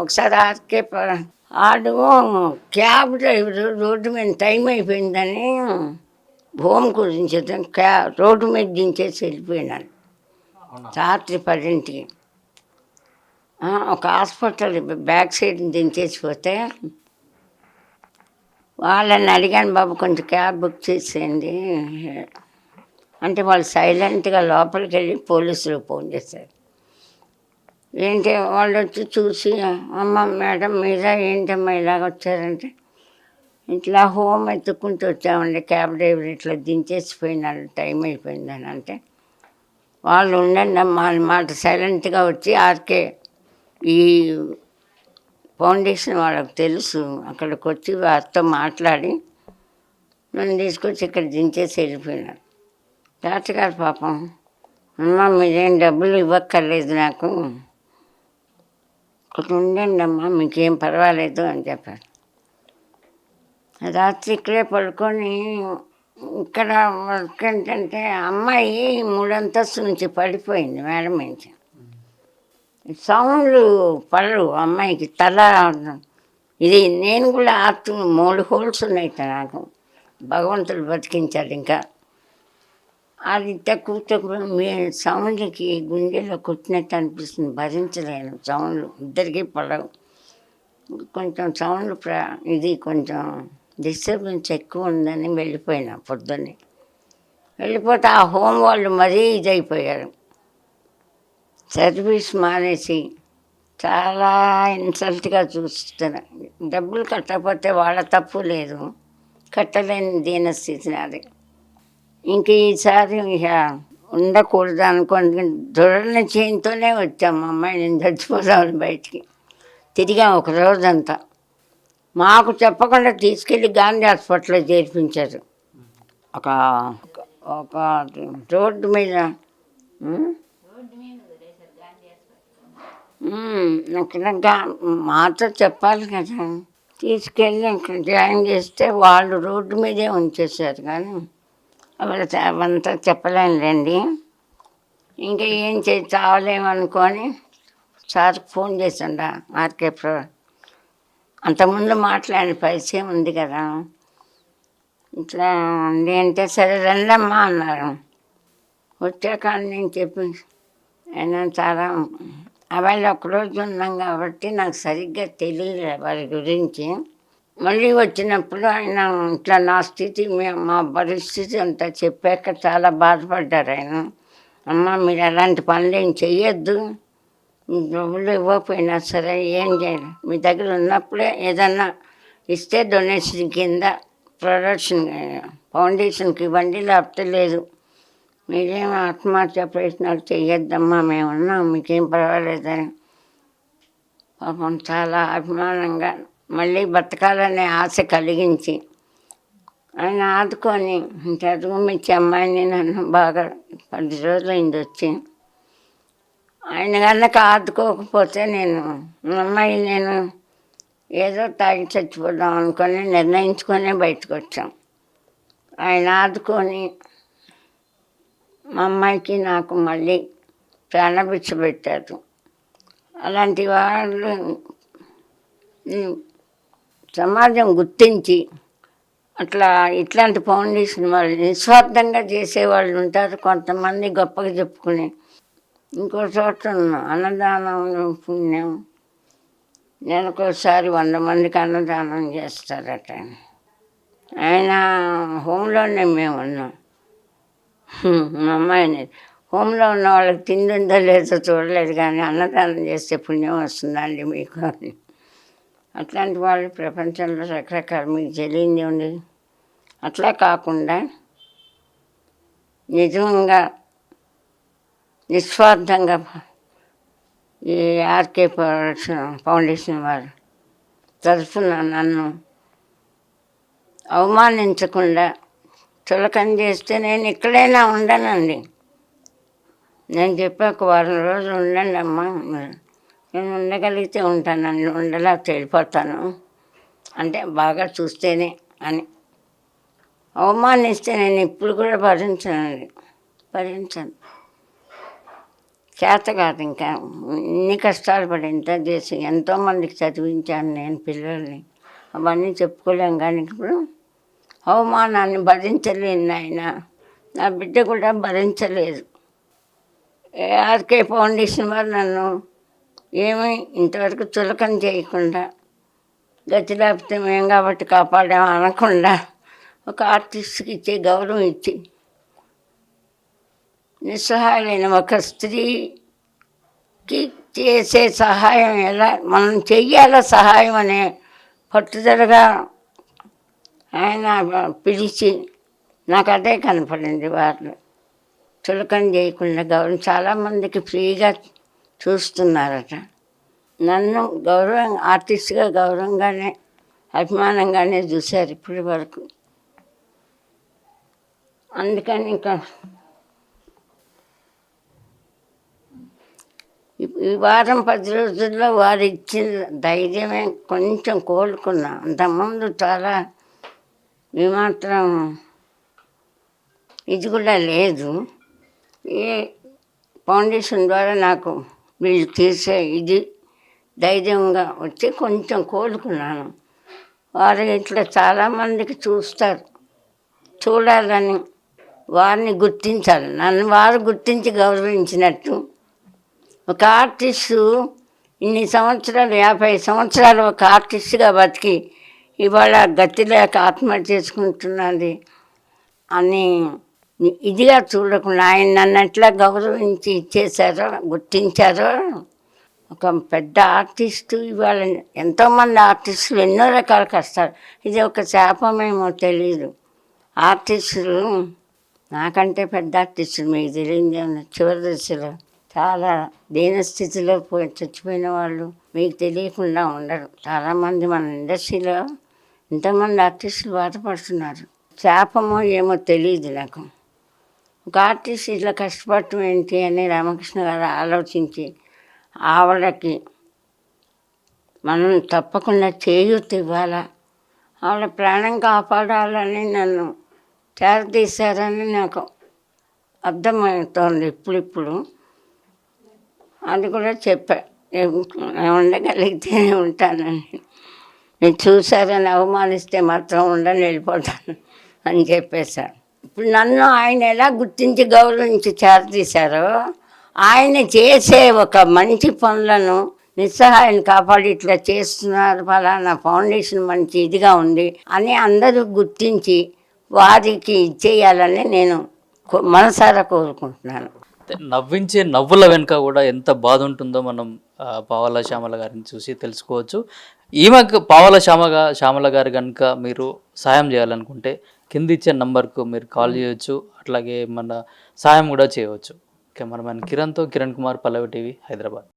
ఒకసారి ఆడు cab driver road మీద టైం అయిపోయిందని హోమ్ గురించి రోడ్డు మీద దించేసి వెళ్ళిపోయినాడు రాత్రి 10ంటికి. ఒక హాస్పిటల్ బ్యాక్ సైడ్ దించేసిపోతే వాళ్ళని అడిగాను, బాబు కొంచెం క్యాబ్ బుక్ చేసేయండి అంటే వాళ్ళు సైలెంట్గా లోపలికి వెళ్ళి పోలీసులకు ఫోన్ చేశారు. ఏంటి వాళ్ళు వచ్చి చూసి, అమ్మ మేడం మీరా ఏంటమ్మా ఇలాగ వచ్చారంటే, ఇట్లా హోమ్ ఎత్తుక్కుంటూ వచ్చామండి, క్యాబ్ డ్రైవర్ ఇట్లా దించేసిపోయినాడు టైం అయిపోయిందని అంటే, వాళ్ళు ఉండండి అమ్మా మాట సైలెంట్గా వచ్చి ఆర్కే ఈ ఫౌండేషన్ వాళ్ళకి తెలుసు, అక్కడికి వచ్చి వారితో మాట్లాడి నన్ను తీసుకొచ్చి ఇక్కడ దించేసి వెళ్ళిపోయినారు. డాక్టర్ గారు పాపం, అమ్మ మీరేం డబ్బులు ఇవ్వక్కర్లేదు, నాకు ఇక్కడ ఉండండి అమ్మా మీకేం పర్వాలేదు అని చెప్పారు. రాత్రి ఇక్కడే పడుకొని ఇక్కడ వర్క్ ఏంటంటే అమ్మాయి 3 అంతస్తు నుంచి పడిపోయింది మేడం నుంచి. సౌండ్లు పడరు అమ్మాయికి, తల ఇది నేను కూడా 3 హోల్స్ ఉన్నాయి నాకు, భగవంతుడు బతికించాడు. ఇంకా అది తక్కువ మీ సౌండ్కి గుండెలో కొట్టినట్టు అనిపిస్తుంది, భరించలేను సౌండ్లు, ఇద్దరికీ పడవు. కొంచెం సౌండ్ ఇది కొంచెం డిస్టర్బెన్స్ ఎక్కువ ఉందని వెళ్ళిపోయినా పొద్దున్నే. వెళ్ళిపోతే ఆ హోమ్ వాళ్ళు మరీ ఇదైపోయారు, సర్వీస్ మానేసి చాలా ఇన్సల్ట్గా చూస్తున్నారు. డబ్బులు కట్టకపోతే వాళ్ళ తప్పు లేదు, కట్టలేని దీనస్థితి నాది. ఇంక ఈసారి ఇక ఉండకూడదు అనుకోని దృఢ చేయంతోనే వచ్చాము. మా అమ్మాయి నేను చచ్చిపోదామని బయటికి తిరిగాం ఒక రోజంతా. మాకు చెప్పకుండా తీసుకెళ్ళి గాంధీ హాస్పిటల్లో చేర్పించారు. ఒక ఒక రోడ్డు మీద మాతో చెప్పాలి కదా, తీసుకెళ్ళి అక్కడ జాయిన్ చేస్తే వాళ్ళు రోడ్డు మీదే ఉంచేశారు. కానీ అవంతా చెప్పలేనులేండి. ఇంకా ఏం చావలేమనుకొని సార్కి ఫోన్ చేసిండా ఆర్కే అంతకుముందు మాట్లాడిన పరిచయం ఉంది కదా, ఇట్లా ఉంది అంటే సరే రండమ్మా అన్నారు. వచ్చాక నేను చెప్పి అయినా చాలా అవన్నీ ఒకరోజు ఉన్నాం కాబట్టి నాకు సరిగ్గా తెలియలే వారి గురించి. మళ్ళీ వచ్చినప్పుడు ఆయన ఇట్లా నా స్థితి మా పరిస్థితి అంతా చెప్పాక చాలా బాధపడ్డారు ఆయన. అమ్మ మీరు అలాంటి పనులు ఏం చెయ్యొద్దు, డబ్బులు ఇవ్వకపోయినా సరే ఏం చేయాలి, మీ దగ్గర ఉన్నప్పుడే ఏదన్నా ఇస్తే డొనేషన్ కింద ప్రొడక్షన్ ఫౌండేషన్కి ఇవ్వండి, లేకపోతే లేదు. మీరేం ఆత్మహత్య ప్రయత్నాలు చెయ్యొద్దమ్మా, మేము ఉన్నాం, మీకేం పర్వాలేదని పాపం చాలా అభిమానంగా మళ్ళీ బతకాలనే ఆశ కలిగించి ఆయన ఆదుకొని ఇంకా రూమ్ ఇచ్చి అమ్మాయిని నన్ను బాగా 10 రోజులైంది వచ్చి. ఆయన కనుక ఆదుకోకపోతే అమ్మాయి నేను ఏదో తాగి చచ్చిపోదాం అనుకొని నిర్ణయించుకొని బయటకు వచ్చాం. ఆయన ఆదుకొని మా అమ్మాయికి నాకు మళ్ళీ ప్రాణభిక్ష పెట్టారు. అలాంటి వాళ్ళు సమాజం గుర్తించి ఇట్లాంటి ఫౌండేషన్ వాళ్ళు నిస్వార్థంగా చేసేవాళ్ళు ఉంటారు. కొంతమంది గొప్పగా చెప్పుకుని ఇంకో చోట అన్నదానం పుణ్యం నెలకోసారి 100 మందికి అన్నదానం చేస్తారట. ఆయన హోంలోనే మేము ఉన్నాం. మా అమ్మాయిని హోంలో ఉన్న వాళ్ళకి తిండి ఉందో లేదో చూడలేదు, కానీ అన్నదానం చేస్తే పుణ్యం వస్తుందండి మీకు అని. అట్లాంటి వాళ్ళు ప్రపంచంలో రకరకాల మీకు తెలియంది ఉంది. అట్లా కాకుండా నిజంగా నిస్వార్థంగా ఈ ఆర్కే ఫౌండేషన్ వారు తరఫున నన్ను అవమానించకుండా చులకన చేస్తే నేను ఎక్కడైనా ఉండనండి. నేను చెప్పాక 1 వారం రోజులు ఉండండి అమ్మా, నేను ఉండగలిగితే ఉంటానండి, ఉండలేకపోతే వెళ్ళిపోతాను అంటే బాగా చూస్తేనే అని. అవమానిస్తే నేను ఇప్పుడు కూడా భరించను. చేత కాదు ఇంకా. ఇన్ని కష్టాలు పడి ఇంత చేసి ఎంతోమందికి చదివించాను నేను పిల్లల్ని. అవన్నీ చెప్పుకోలేం కానీ ఇప్పుడు అవమానాన్ని భరించలేను నాయన. నా బిడ్డ కూడా భరించలేదు. ఆర్కే ఫౌండేషన్ వారు నన్ను ఏమీ ఇంతవరకు చులకన చేయకుండా, గతి లేకపోతే మేము కాబట్టి కాపాడాము అనకుండా, ఒక ఆర్టిస్ట్కి ఇచ్చే గౌరవం ఇచ్చి, నిస్సహాయులైన ఒక స్త్రీకి చేసే సహాయం ఎలా మనం చెయ్యాలో సహాయం అనే పట్టుదలగా ఆయన పిలిచి నాకు అదే కనపడింది. వారిలో చులకన చేయకుండా గౌరవం. చాలామందికి ఫ్రీగా చూస్తున్నారట. నన్ను గౌరవం ఆర్టిస్ట్గా గౌరవంగానే అభిమానంగానే చూశారు ఇప్పటి వరకు. అందుకని ఇంకా ఈ వారం 10 రోజుల్లో వారు ఇచ్చిన ధైర్యమే కొంచెం కోలుకున్నా. అంతకుముందు చాలా ఏమాత్రం ఇది కూడా లేదు. ఏ ఫౌండేషన్ ద్వారా నాకు వీళ్ళు తీసే ఇది ధైర్యంగా వచ్చి కొంచెం కోలుకున్నాను. వారు ఇట్లా చాలామందికి చూడాలని, వారిని గుర్తించాలి. నన్ను వారు గుర్తించి గౌరవించినట్టు ఒక ఆర్టిస్టు ఇన్ని సంవత్సరాలు 50 సంవత్సరాలు ఒక ఆర్టిస్ట్గా బతికి ఇవాళ గతి లేక ఆత్మహత్య చేసుకుంటున్నది అని ఇదిగా చూడకుండా ఆయన నన్ను ఎట్లా గౌరవించి ఇచ్చేశారో, గుర్తించారో. ఒక పెద్ద ఆర్టిస్టు ఇవాళ ఎంతోమంది ఆర్టిస్టులు ఎన్నో రకాల కష్టాలు. ఇది ఒక శాపమేమో తెలీదు. ఆర్టిస్టులు నాకంటే పెద్ద ఆర్టిస్టులు మీకు తెలియదు ఏమన్నా చివరి దశలో చాలా దీనస్థితిలో చచ్చిపోయిన వాళ్ళు మీకు తెలియకుండా ఉండరు. చాలామంది మన ఇండస్ట్రీలో ఎంతోమంది ఆర్టిస్టులు బాధపడుతున్నారు. శాపమో ఏమో తెలియదు నాకు. ఒక ఆర్టిస్ట్ ఇట్లా కష్టపడటం ఏంటి అని రామకృష్ణ గారు ఆలోచించి ఆవిడకి మనం తప్పకుండా చేయూత ఇవ్వాలా, ఆవిడ ప్రాణం కాపాడాలని నన్ను చేరదీశారని నాకు అర్థమవుతోంది ఇప్పుడిప్పుడు. అది కూడా చెప్పా, ఉండగలిగితే ఉంటానని. నేను చూశారని అవమానిస్తే మాత్రం ఉండని వెళ్ళిపోతాను అని చెప్పేశాను. ఇప్పుడు నన్ను ఆయన ఎలా గుర్తించి గౌరవించి చేరదీశారో, ఆయన చేసే ఒక మంచి పనులను నిస్సహాయాన్ని కాపాడి ఇట్లా చేస్తున్నారు, ఫలానా ఫౌండేషన్ మంచి ఇదిగా ఉంది అని అందరూ గుర్తించి వారికి ఇచ్చేయాలని నేను మనసారా కోరుకుంటున్నాను. నవ్వించే నవ్వుల వెనుక కూడా ఎంత బాధ ఉంటుందో మనం పావలా శ్యామల గారిని చూసి తెలుసుకోవచ్చు. ఈమెకు పావలా శ్యామల గారు కనుక మీరు సాయం చేయాలనుకుంటే కింద ఇచ్చే నంబర్కు మీరు కాల్ చేయొచ్చు, అట్లాగే మన సాయం కూడా చేయవచ్చు. కెమెరామెన్ కిరణ్తో కిరణ్ కుమార్, పల్లవి టీవీ, హైదరాబాద్.